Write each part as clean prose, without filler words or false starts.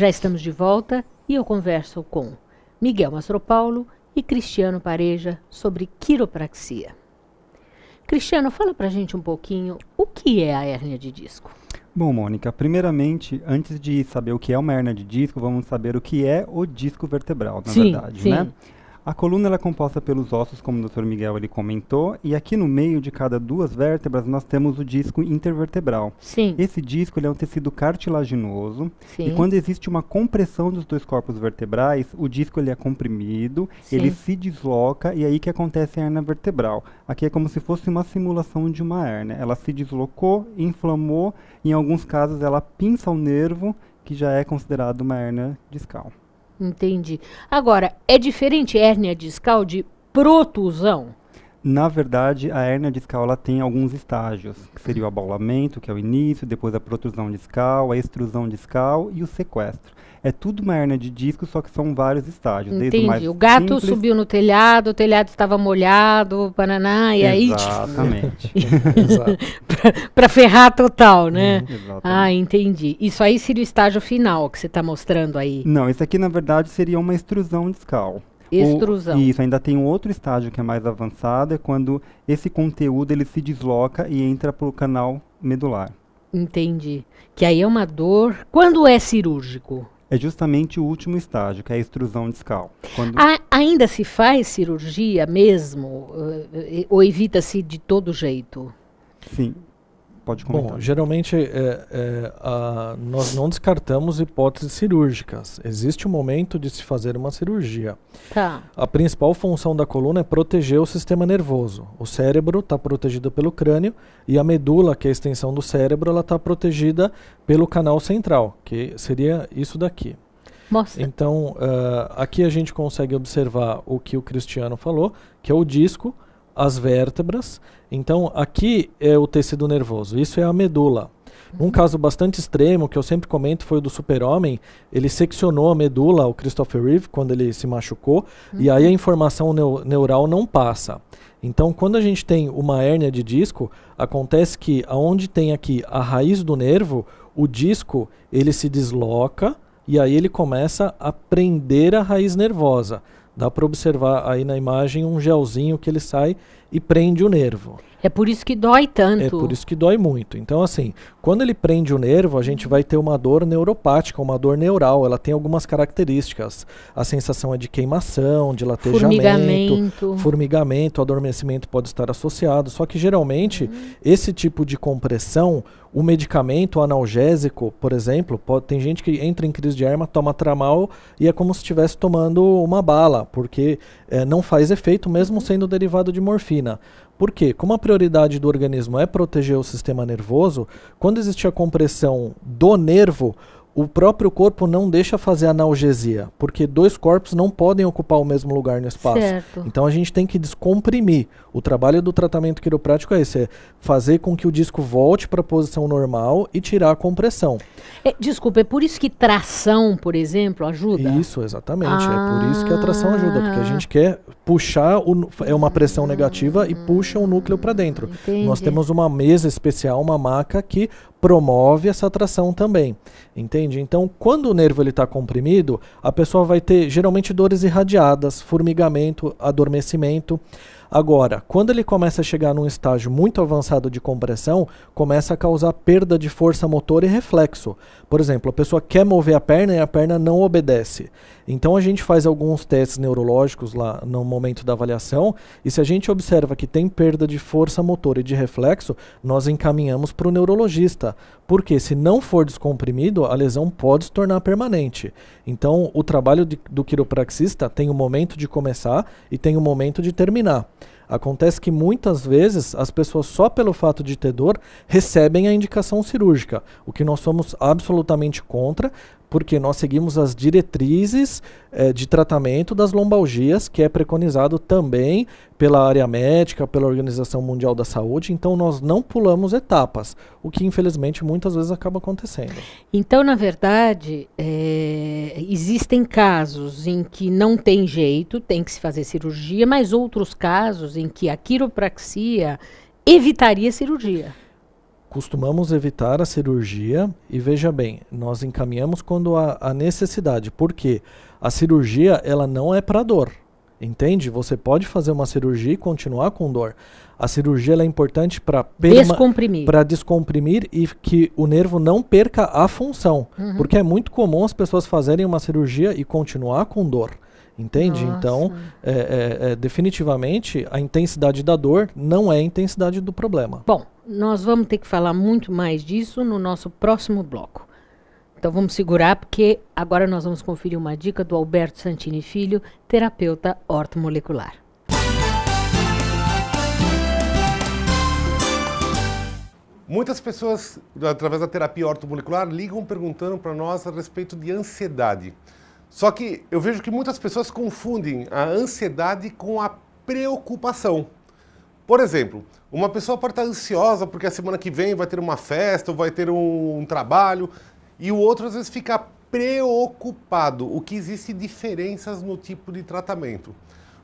Já estamos de volta e eu converso com Miguel Mastropaulo e Cristiano Pareja sobre quiropraxia. Cristiano, fala pra gente um pouquinho o que é a hérnia de disco. Bom, Mônica, primeiramente, antes de saber o que é uma hérnia de disco, vamos saber o que é o disco vertebral, na verdade, né? A coluna ela é composta pelos ossos, como o Dr. Miguel ele comentou, e aqui no meio de cada duas vértebras nós temos o disco intervertebral. Sim. Esse disco ele é um tecido cartilaginoso, Sim. e quando existe uma compressão dos dois corpos vertebrais, o disco ele é comprimido, Sim. ele se desloca e aí que acontece a hérnia vertebral. Aqui é como se fosse uma simulação de uma hérnia. Ela se deslocou, inflamou, e em alguns casos ela pinça o nervo, que já é considerado uma hérnia discal. Entendi. Agora, é diferente hérnia discal de protusão? Na verdade, a hérnia discal ela tem alguns estágios, que seria o abaulamento, que é o início, depois a protrusão discal, a extrusão discal e o sequestro. É tudo uma hérnia de disco, só que são vários estágios. Entendi. Desde o mais o gato simples... subiu no telhado, o telhado estava molhado, paraná, e aí... Exatamente. Para ferrar total, né? Exatamente. Ah, entendi. Isso aí seria o estágio final que você está mostrando aí. Não, isso aqui na verdade seria uma extrusão discal. Extrusão. Isso, ainda tem um outro estágio que é mais avançado, é quando esse conteúdo ele se desloca e entra para o canal medular. Entendi. Que aí é uma dor. Quando é cirúrgico? É justamente o último estágio, que é a extrusão discal. Quando... Ainda se faz cirurgia mesmo? Ou evita-se de todo jeito? Sim, pode comentar. Bom, geralmente nós não descartamos hipóteses cirúrgicas. Existe um momento de se fazer uma cirurgia. Tá. A principal função da coluna é proteger o sistema nervoso. O cérebro está protegido pelo crânio e a medula, que é a extensão do cérebro, ela está protegida pelo canal central, que seria isso daqui. Mostra. Então, aqui a gente consegue observar o que o Cristiano falou, que é o disco, as vértebras. Então, aqui é o tecido nervoso, isso é a medula. Um caso bastante extremo, que eu sempre comento, foi o do Super-Homem. Ele seccionou a medula, o Christopher Reeve, quando ele se machucou, e aí a informação neural não passa. Então, quando a gente tem uma hérnia de disco, acontece que aonde tem aqui a raiz do nervo, o disco ele se desloca e aí ele começa a prender a raiz nervosa. Dá para observar aí na imagem um gelzinho que ele sai e prende o nervo. É por isso que dói tanto. É por isso que dói muito. Então, assim, quando ele prende o nervo, a gente vai ter uma dor neuropática, uma dor neural. Ela tem algumas características. A sensação é de queimação, de latejamento, formigamento, adormecimento pode estar associado. Só que, geralmente, esse tipo de compressão, o medicamento o analgésico, por exemplo, tem gente que entra em crise de asma, toma tramal e é como se estivesse tomando uma bala, porque não faz efeito mesmo sendo derivado de morfina. Por quê? Como a prioridade do organismo é proteger o sistema nervoso, quando existe a compressão do nervo, o próprio corpo não deixa fazer analgesia, porque dois corpos não podem ocupar o mesmo lugar no espaço. Certo. Então a gente tem que descomprimir. O trabalho do tratamento quiroprático é esse, é fazer com que o disco volte para a posição normal e tirar a compressão. Desculpa, é por isso que tração, por exemplo, ajuda? Isso, exatamente. É por isso que a tração ajuda, porque a gente quer puxar, é uma pressão negativa e puxa o núcleo para dentro. Entendi. Nós temos uma mesa especial, uma maca que promove essa tração também, entende? Então, quando o nervo está comprimido, a pessoa vai ter geralmente dores irradiadas, formigamento, adormecimento. Agora, quando ele começa a chegar num estágio muito avançado de compressão, começa a causar perda de força motora e reflexo. Por exemplo, a pessoa quer mover a perna e a perna não obedece. Então a gente faz alguns testes neurológicos lá no momento da avaliação e se a gente observa que tem perda de força motora e de reflexo, nós encaminhamos para o neurologista. Porque se não for descomprimido, a lesão pode se tornar permanente. Então o trabalho do quiropraxista tem um momento de começar e tem um momento de terminar. Acontece que muitas vezes as pessoas só pelo fato de ter dor recebem a indicação cirúrgica, o que nós somos absolutamente contra, porque nós seguimos as diretrizes de tratamento das lombalgias, que é preconizado também pela área médica, pela Organização Mundial da Saúde, então nós não pulamos etapas, o que infelizmente muitas vezes acaba acontecendo. Então, na verdade, existem casos em que não tem jeito, tem que se fazer cirurgia, mas outros casos em que a quiropraxia evitaria cirurgia. costumamos evitar a cirurgia e veja bem, nós encaminhamos quando há necessidade, porque a cirurgia ela não é para dor, entende? Você pode fazer uma cirurgia e continuar com dor. A cirurgia ela é importante para descomprimir e que o nervo não perca a função, porque é muito comum as pessoas fazerem uma cirurgia e continuar com dor. Entende? Nossa. Então, definitivamente, a intensidade da dor não é a intensidade do problema. Bom, nós vamos ter que falar muito mais disso no nosso próximo bloco. Então, vamos segurar, porque agora nós vamos conferir uma dica do Alberto Santini Filho, terapeuta ortomolecular. Muitas pessoas, através da terapia ortomolecular, ligam perguntando para nós a respeito de ansiedade. Só que eu vejo que muitas pessoas confundem a ansiedade com a preocupação. Por exemplo, uma pessoa pode estar ansiosa porque a semana que vem vai ter uma festa ou vai ter um trabalho, e o outro às vezes fica preocupado, o que existe diferenças no tipo de tratamento.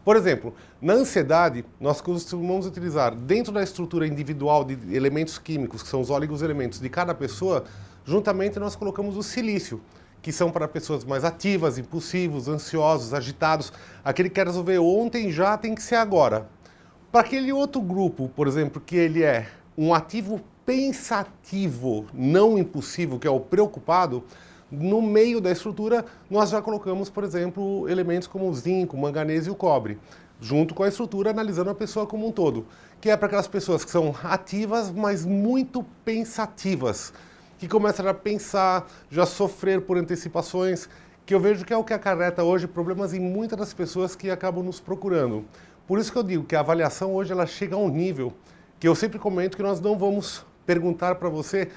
Por exemplo, na ansiedade, nós costumamos utilizar, dentro da estrutura individual de elementos químicos, que são os oligoelementos de cada pessoa, juntamente nós colocamos o silício, que são para pessoas mais ativas, impulsivos, ansiosos, agitados. Aquele que quer resolver ontem já tem que ser agora. Para aquele outro grupo, por exemplo, que ele é um ativo pensativo, não impulsivo, que é o preocupado, no meio da estrutura nós já colocamos, por exemplo, elementos como o zinco, o manganês e o cobre, junto com a estrutura analisando a pessoa como um todo, que é para aquelas pessoas que são ativas, mas muito pensativas, que começam a pensar, já sofrer por antecipações, que eu vejo que é o que acarreta hoje problemas em muitas das pessoas que acabam nos procurando. Por isso que eu digo que a avaliação hoje ela chega a um nível que eu sempre comento que nós não vamos perguntar para você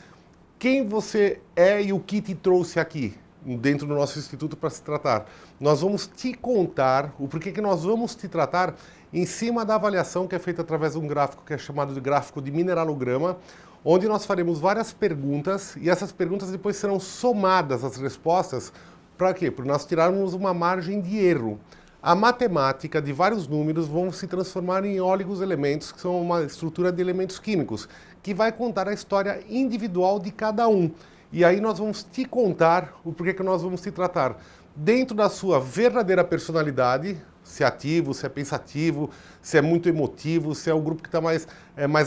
quem você é e o que te trouxe aqui, dentro do nosso instituto para se tratar. Nós vamos te contar o porquê que nós vamos te tratar em cima da avaliação que é feita através de um gráfico que é chamado de gráfico de mineralograma, onde nós faremos várias perguntas e essas perguntas depois serão somadas às respostas. Para quê? Para nós tirarmos uma margem de erro. A matemática de vários números vão se transformar em oligos-elementos, que são uma estrutura de elementos químicos, que vai contar a história individual de cada um. E aí nós vamos te contar o porquê que nós vamos te tratar dentro da sua verdadeira personalidade, se é ativo, se é pensativo, se é muito emotivo, se é o grupo que está mais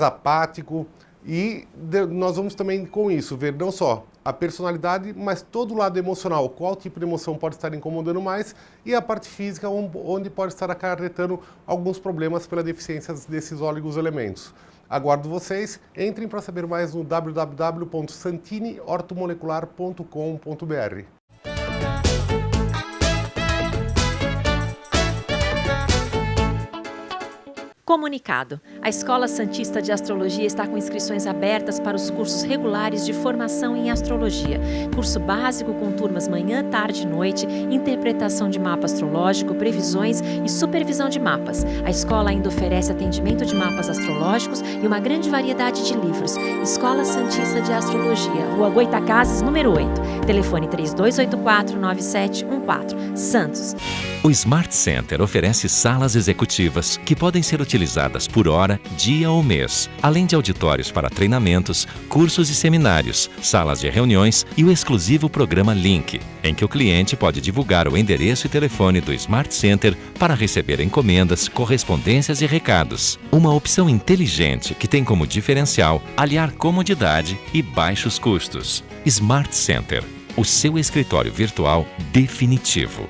apático. E nós vamos também, com isso, ver não só a personalidade, mas todo o lado emocional, qual tipo de emoção pode estar incomodando mais, e a parte física, onde pode estar acarretando alguns problemas pela deficiência desses oligos-elementos. Aguardo vocês, entrem para saber mais no www.santiniortomolecular.com.br. Comunicado. A Escola Santista de Astrologia está com inscrições abertas para os cursos regulares de formação em astrologia. Curso básico com turmas manhã, tarde e noite, interpretação de mapa astrológico, previsões e supervisão de mapas. A escola ainda oferece atendimento de mapas astrológicos e uma grande variedade de livros. Escola Santista de Astrologia, Rua Goitacazes, número 8. Telefone 3284-9714. Santos. O Smart Center oferece salas executivas que podem ser utilizadas por hora, dia ou mês, além de auditórios para treinamentos, cursos e seminários, salas de reuniões e o exclusivo programa Link, em que o cliente pode divulgar o endereço e telefone do Smart Center para receber encomendas, correspondências e recados. Uma opção inteligente que tem como diferencial aliar comodidade e baixos custos. Smart Center, o seu escritório virtual definitivo.